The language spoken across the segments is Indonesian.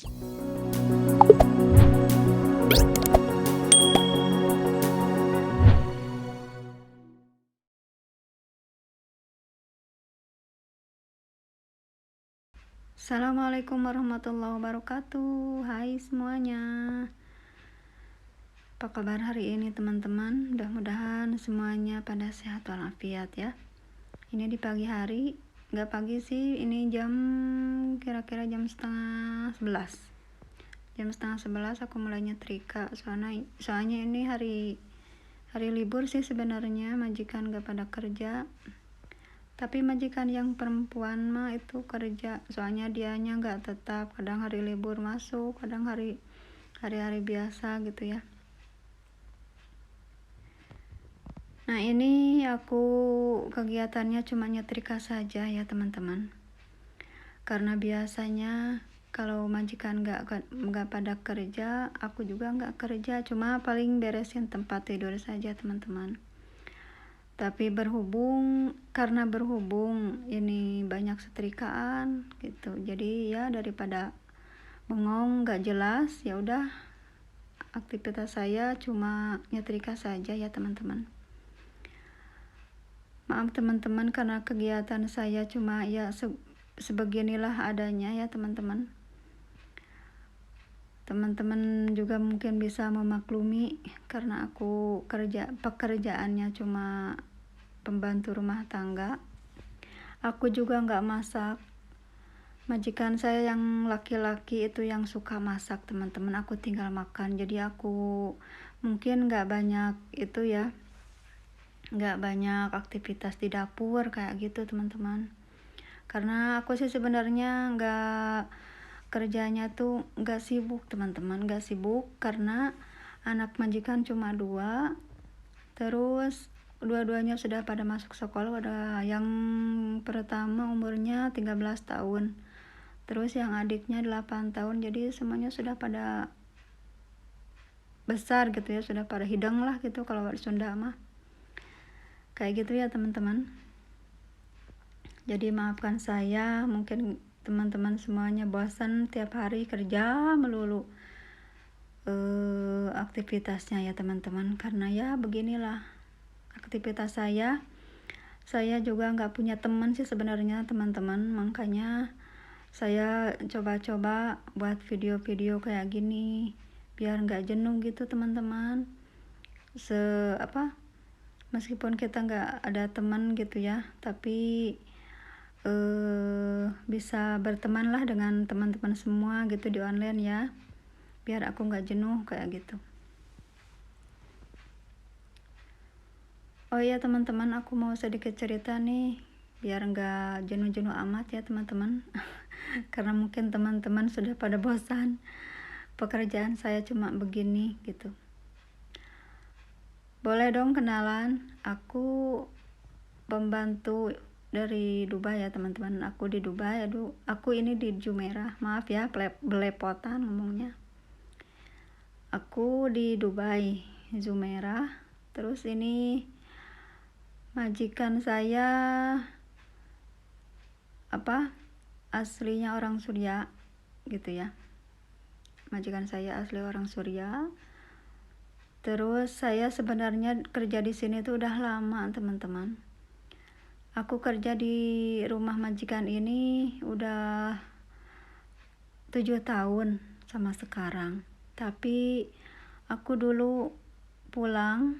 Assalamualaikum warahmatullahi wabarakatuh. Hai semuanya, apa kabar hari ini teman-teman? Mudah-mudahan semuanya pada sehat walafiat ya. Ini di pagi hari, nggak pagi sih, ini kira-kira jam setengah 11. Jam setengah 11 aku mulai nyetrika, soalnya ini hari libur sih sebenarnya, majikan nggak pada kerja. Tapi majikan yang perempuan mah itu kerja, soalnya dianya nggak tetap, kadang hari libur masuk, kadang hari-hari biasa gitu ya. Nah ini aku kegiatannya cuma nyetrika saja ya teman-teman, karena biasanya kalau majikan nggak pada kerja, aku juga nggak kerja, cuma paling beresin tempat tidur saja teman-teman. Tapi karena berhubung ini banyak setrikaan gitu, jadi ya daripada bengong nggak jelas, ya udah aktivitas saya cuma nyetrika saja ya teman-teman. Maaf teman-teman, karena kegiatan saya cuma ya sebeginilah adanya ya teman-teman. Teman-teman juga mungkin bisa memaklumi karena aku pekerjaannya cuma pembantu rumah tangga. Aku juga nggak masak. Majikan saya yang laki-laki itu yang suka masak teman-teman, aku tinggal makan. Jadi aku mungkin nggak banyak itu ya, nggak banyak aktivitas di dapur kayak gitu teman-teman. Karena aku sih sebenarnya kerjanya tuh nggak sibuk teman-teman, nggak sibuk karena anak majikan cuma 2, terus dua-duanya sudah pada masuk sekolah. Ada yang pertama umurnya 13 tahun, terus yang adiknya 8 tahun, jadi semuanya sudah pada besar gitu ya, sudah pada hidang lah gitu kalau di Sunda mah kayak gitu ya teman-teman. Jadi maafkan saya, mungkin teman-teman semuanya bosan tiap hari kerja melulu aktivitasnya ya teman-teman, karena ya beginilah aktivitas saya juga nggak punya teman sih sebenarnya teman-teman, makanya saya coba-coba buat video-video kayak gini biar nggak jenuh gitu teman-teman. Meskipun kita nggak ada teman gitu ya, tapi bisa berteman lah dengan teman-teman semua gitu di online ya, biar aku nggak jenuh kayak gitu. Oh iya teman-teman, aku mau sedikit cerita nih biar nggak jenuh-jenuh amat ya teman-teman. Karena mungkin teman-teman sudah pada bosan pekerjaan saya cuma begini gitu. Boleh dong kenalan, aku pembantu dari Dubai ya teman-teman. Aku di Dubai, aku ini di Jumeirah, maaf ya belepotan ngomongnya. Aku di Dubai, Jumeirah. Terus ini majikan saya aslinya orang Surya gitu ya. Majikan saya asli orang Surya. Terus saya sebenarnya kerja di sini tuh udah lama teman-teman. Aku kerja di rumah majikan ini udah 7 tahun sama sekarang. Tapi aku dulu pulang,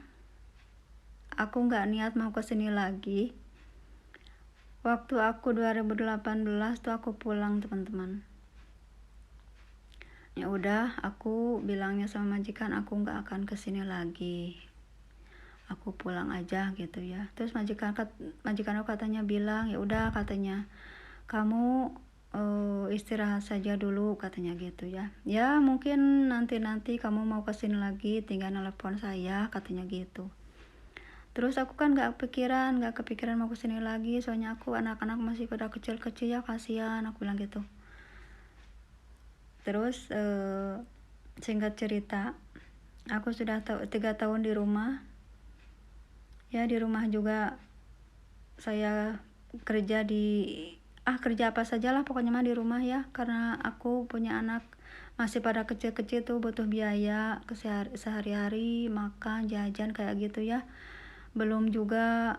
aku nggak niat mau kesini lagi. Waktu aku 2018 tuh aku pulang teman-teman. Ya udah, aku bilangnya sama majikan aku nggak akan kesini lagi, aku pulang aja gitu ya. Terus majikan aku katanya bilang, ya udah katanya kamu istirahat saja dulu katanya gitu ya. Ya mungkin nanti kamu mau kesini lagi tinggal nelpon saya katanya gitu. Terus aku kan nggak kepikiran mau kesini lagi, soalnya aku anak-anak masih pada kecil-kecil ya, kasihan aku bilang gitu. Terus singkat cerita, aku sudah 3 tahun di rumah ya. Di rumah juga saya kerja kerja apa saja lah pokoknya mah di rumah ya, karena aku punya anak masih pada kecil-kecil tuh butuh biaya sehari-hari, makan, jajan kayak gitu ya. Belum juga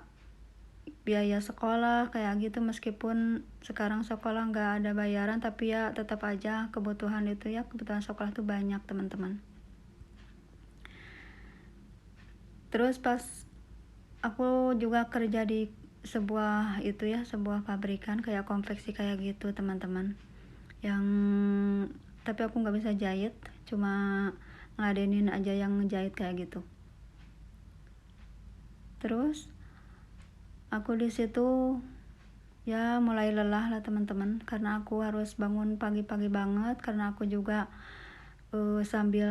biaya sekolah kayak gitu, meskipun sekarang sekolah nggak ada bayaran, tapi ya tetap aja kebutuhan itu ya, kebutuhan sekolah tuh banyak teman-teman. Terus pas aku juga kerja di sebuah itu ya, sebuah pabrikan kayak konveksi kayak gitu teman-teman, yang tapi aku nggak bisa jahit, cuma ngeladenin aja yang ngejahit kayak gitu. Terus aku di situ ya mulai lelah lah teman-teman, karena aku harus bangun pagi-pagi banget, karena aku juga sambil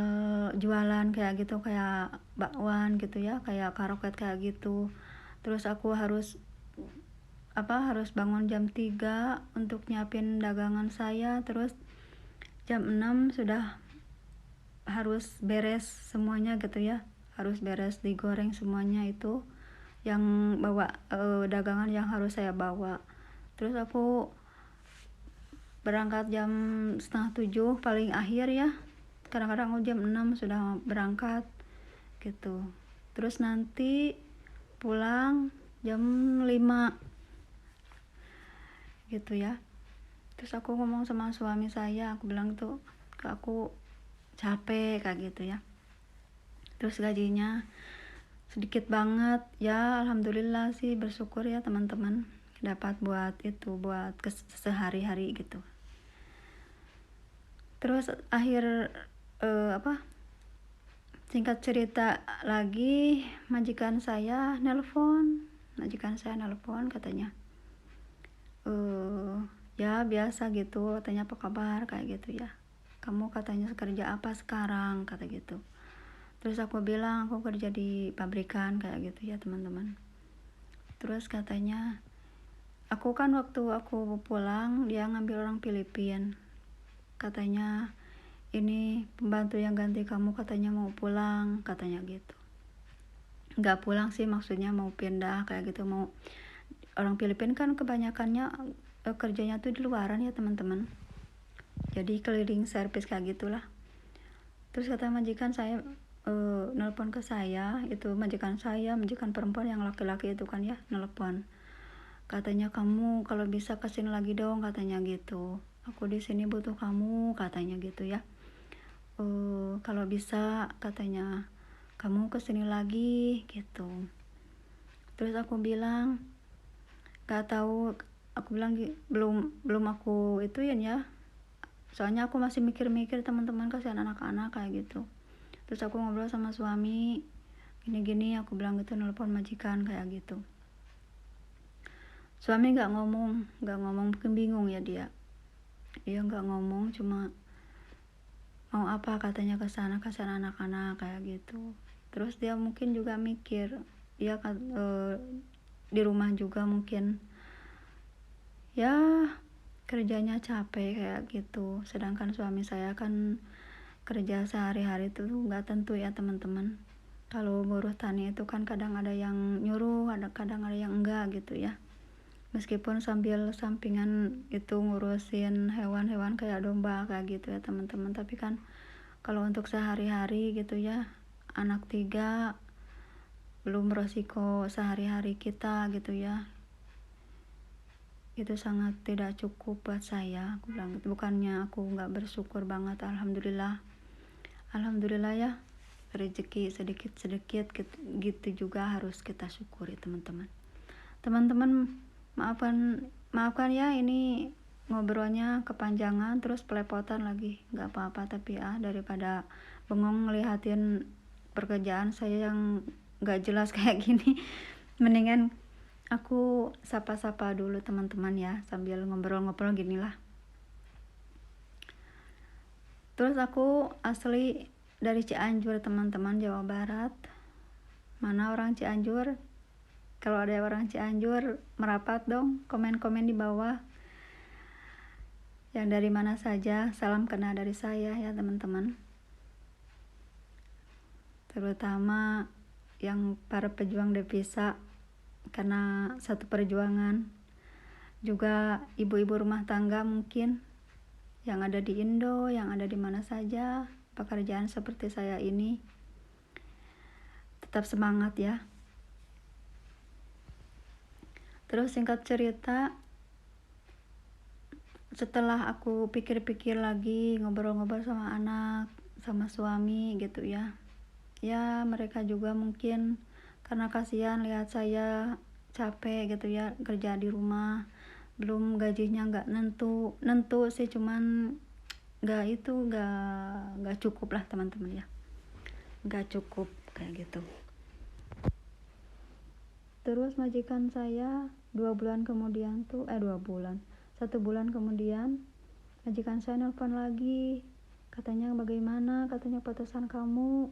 jualan kayak gitu, kayak bakwan gitu ya, kayak karoket kayak gitu. Terus aku harus bangun jam 3 untuk nyiapin dagangan saya. Terus jam 6 sudah harus beres semuanya gitu ya, harus beres digoreng semuanya itu yang bawa dagangan yang harus saya bawa. Terus aku berangkat jam 6:30 paling akhir ya, kadang-kadang aku jam 6 sudah berangkat gitu. Terus nanti pulang jam 5 gitu ya. Terus aku ngomong sama suami saya, aku bilang tuh ke aku capek kayak gitu ya. Terus gajinya sedikit banget ya, alhamdulillah sih, bersyukur ya teman-teman, dapat buat sehari-hari gitu. Terus singkat cerita lagi, majikan saya nelpon katanya ya biasa gitu, tanya apa kabar kayak gitu ya, kamu katanya kerja apa sekarang kata gitu. Terus aku bilang aku kerja di pabrikan kayak gitu ya teman-teman. Terus katanya, waktu aku pulang dia ngambil orang Filipina, katanya ini pembantu yang ganti kamu katanya mau pulang katanya gitu. Nggak pulang sih, maksudnya mau pindah kayak gitu, mau orang Filipina kan kebanyakannya kerjanya tuh di luaran ya teman-teman, jadi keliling servis kayak gitulah. Terus kata majikan saya nelpon ke saya, itu majikan perempuan yang laki-laki itu kan ya, nelpon katanya kamu kalau bisa kesini lagi dong katanya gitu, aku di sini butuh kamu katanya gitu ya. Kalau bisa katanya kamu kesini lagi gitu. Terus aku bilang gak tahu, aku bilang belum aku ituin ya, soalnya aku masih mikir-mikir teman-teman, kasihan anak-anak kayak gitu. Terus aku ngobrol sama suami gini-gini, aku bilang gitu, nelpon majikan kayak gitu. Suami nggak ngomong, mungkin bingung ya dia nggak ngomong, cuma mau apa katanya ke sana, kasihan anak-anak kayak gitu. Terus dia mungkin juga mikir ya di rumah juga mungkin ya kerjanya capek kayak gitu, sedangkan suami saya kan kerja sehari-hari itu nggak tentu ya teman-teman. Kalau buruh tani itu kan kadang ada yang nyuruh, kadang ada yang enggak gitu ya, meskipun sambil sampingan itu ngurusin hewan-hewan kayak domba kayak gitu ya teman-teman. Tapi kan kalau untuk sehari-hari gitu ya, anak 3 belum resiko sehari-hari kita gitu ya, itu sangat tidak cukup buat saya. Aku bilang bukannya aku nggak bersyukur banget, alhamdulillah ya, rezeki sedikit-sedikit gitu juga harus kita syukuri teman-teman. Maafkan ya, ini ngobrolnya kepanjangan terus pelepotan lagi, nggak apa-apa, tapi daripada bengong ngelihatin pekerjaan saya yang nggak jelas kayak gini, mendingan aku sapa-sapa dulu teman-teman ya, sambil ngobrol-ngobrol gini lah. Terus aku asli dari Cianjur teman-teman, Jawa Barat. Mana orang Cianjur? Kalau ada orang Cianjur merapat dong, komen-komen di bawah. Yang dari mana saja, salam kenal dari saya ya teman-teman. Terutama yang para pejuang devisa, karena satu perjuangan. Juga ibu-ibu rumah tangga mungkin yang ada di Indo, yang ada di mana saja, pekerjaan seperti saya ini. Tetap semangat ya. Terus singkat cerita, setelah aku pikir-pikir lagi, ngobrol-ngobrol sama anak, sama suami gitu ya. Ya mereka juga mungkin karena kasihan lihat saya capek gitu ya, kerja di rumah, belum gajinya nggak nentu sih, cuman nggak cukup lah teman-teman ya, nggak cukup kayak gitu. Terus majikan saya 1 bulan kemudian majikan saya nelpon lagi, katanya bagaimana, katanya putusan kamu.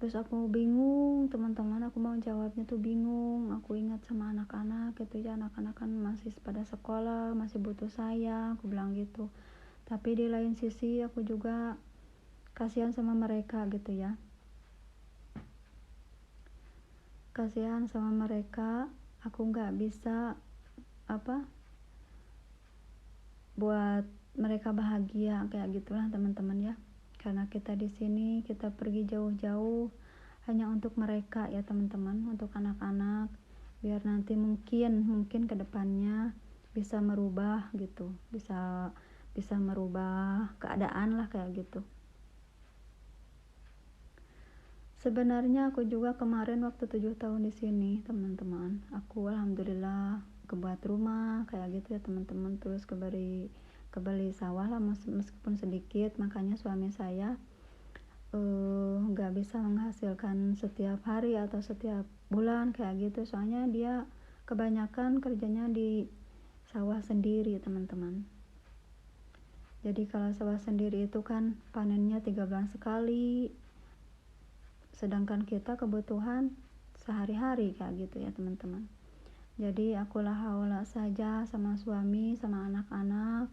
Terus aku bingung teman-teman, aku mau jawabnya tuh bingung. Aku ingat sama anak-anak gitu ya, anak-anak kan masih pada sekolah, masih butuh saya, aku bilang gitu. Tapi di lain sisi aku juga kasihan sama mereka gitu ya, kasihan sama mereka. Aku nggak bisa buat mereka bahagia kayak gitulah teman-teman ya, karena kita di sini, kita pergi jauh-jauh hanya untuk mereka ya teman-teman, untuk anak-anak, biar nanti mungkin kedepannya bisa merubah gitu, bisa merubah keadaan lah kayak gitu. Sebenarnya aku juga kemarin waktu 7 tahun di sini teman-teman, aku alhamdulillah kebuat rumah kayak gitu ya teman-teman. Terus kebeli sawah lah meskipun sedikit, makanya suami saya nggak bisa menghasilkan setiap hari atau setiap bulan kayak gitu, soalnya dia kebanyakan kerjanya di sawah sendiri teman-teman. Jadi kalau sawah sendiri itu kan panennya 3 bulan sekali, sedangkan kita kebutuhan sehari-hari kayak gitu ya teman-teman. Jadi akulah haula saja sama suami, sama anak-anak.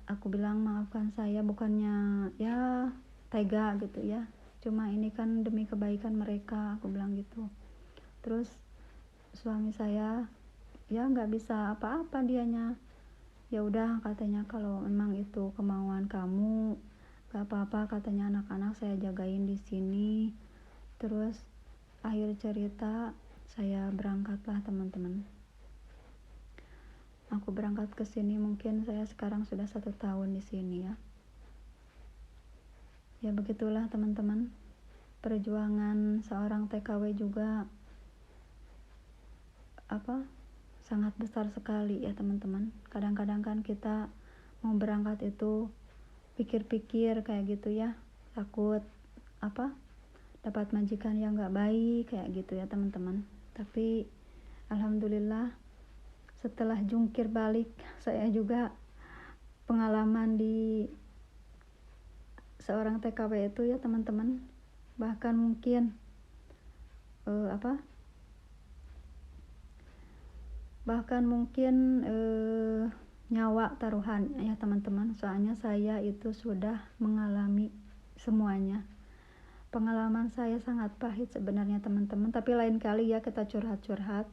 Aku bilang maafkan saya, bukannya ya tega gitu ya, cuma ini kan demi kebaikan mereka, aku bilang gitu. Terus suami saya ya nggak bisa apa-apa dianya, ya udah katanya kalau memang itu kemauan kamu gak apa-apa, katanya anak-anak saya jagain di sini. Terus akhir cerita saya berangkatlah teman-teman. Aku berangkat ke sini, mungkin saya sekarang sudah 1 tahun di sini ya. Ya begitulah teman-teman, perjuangan seorang TKW juga sangat besar sekali ya teman-teman. Kadang-kadang kan kita mau berangkat itu pikir-pikir kayak gitu ya, takut dapat majikan yang nggak baik kayak gitu ya teman-teman. Tapi alhamdulillah setelah jungkir balik, saya juga pengalaman di seorang TKW itu ya teman-teman, bahkan mungkin nyawa taruhan ya teman-teman, soalnya saya itu sudah mengalami semuanya. Pengalaman saya sangat pahit sebenarnya teman-teman, tapi lain kali ya kita curhat-curhat.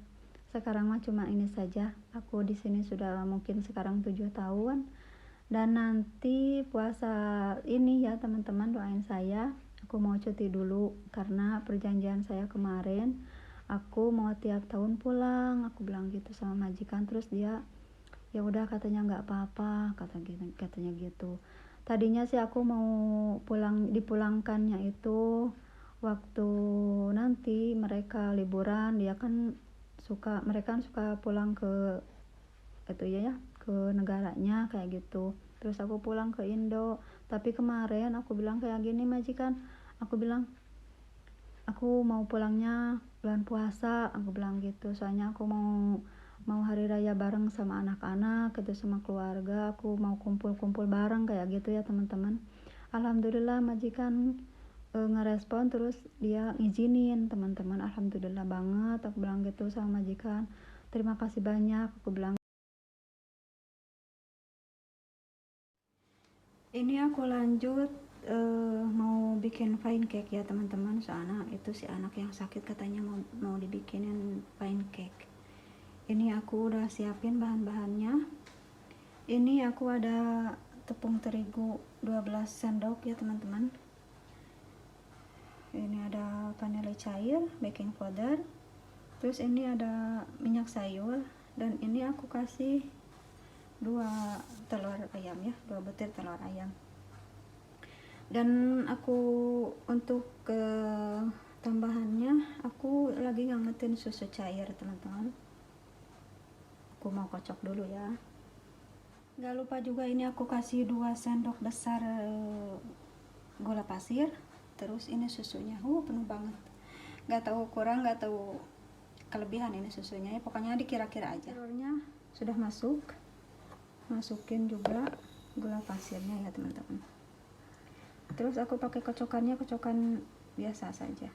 Sekarang mah cuma ini saja. Aku di sini sudah mungkin sekarang 7 tahun, dan nanti puasa ini ya teman-teman doain saya. Aku mau cuti dulu karena perjanjian saya kemarin aku mau tiap tahun pulang, aku bilang gitu sama majikan. Terus dia ya udah katanya nggak apa-apa, katanya gitu. Tadinya sih aku mau dipulangkannya itu waktu nanti mereka liburan, mereka suka pulang ke itu ya ke negaranya kayak gitu. Terus aku pulang ke Indo, tapi kemarin aku bilang kayak gini majikan, aku bilang aku mau pulangnya bulan puasa, aku bilang gitu, soalnya aku mau hari raya bareng sama anak-anak gitu, sama keluarga, aku mau kumpul-kumpul bareng kayak gitu ya teman-teman. Alhamdulillah majikan ngerespon, terus dia ngizinin teman-teman. Alhamdulillah banget, aku bilang gitu sama majikan, terima kasih banyak, aku bilang. Ini aku lanjut mau bikin pancake ya teman-teman, soalnya itu si anak yang sakit katanya mau dibikinin pancake. Ini aku udah siapin bahan-bahannya. Ini aku ada tepung terigu 12 sendok ya teman-teman. Ini ada vanili cair, baking powder, terus ini ada minyak sayur, dan ini aku kasih 2 telur ayam ya, 2 butir telur ayam. Dan aku untuk ke tambahannya aku lagi ngangetin susu cair teman-teman. Aku mau kocok dulu ya. Gak lupa juga ini aku kasih 2 sendok besar gula pasir. Terus ini susunya penuh banget, gak tahu kurang gak tahu kelebihan ini susunya ya, pokoknya dikira-kira aja. Telurnya sudah masukin juga gula pasirnya ya teman-teman. Terus aku pakai kocokan biasa saja.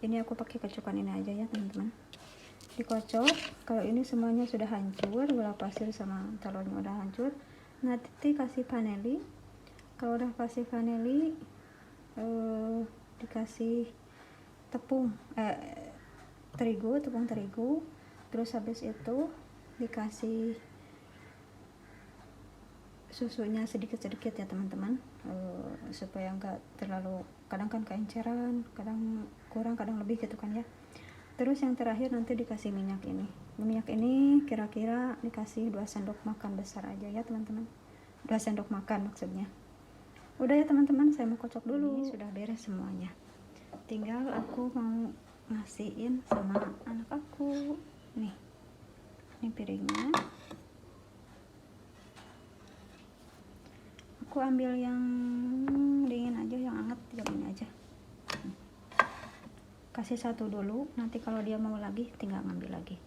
Ini aku pakai kocokan ini aja ya teman-teman. Dikocok. Kalau ini semuanya sudah hancur, gula pasir sama telurnya udah hancur, nanti kasih vanili. Kalau udah kasih vanili, dikasih tepung terigu, terus habis itu dikasih susunya sedikit-sedikit ya teman-teman, supaya enggak terlalu, kadang kan keenceran, kadang kurang, kadang lebih gitu kan ya. Terus yang terakhir nanti dikasih minyak ini kira-kira dikasih 2 sendok makan besar aja ya teman-teman, 2 sendok makan maksudnya. Udah ya teman-teman, saya mau kocok dulu. Ini sudah beres semuanya, tinggal aku mau ngasihin sama anak aku. Nih, ini piringnya. Aku ambil yang dingin aja, yang hangat yang ini aja. Kasih 1 dulu, nanti kalau dia mau lagi tinggal ngambil lagi.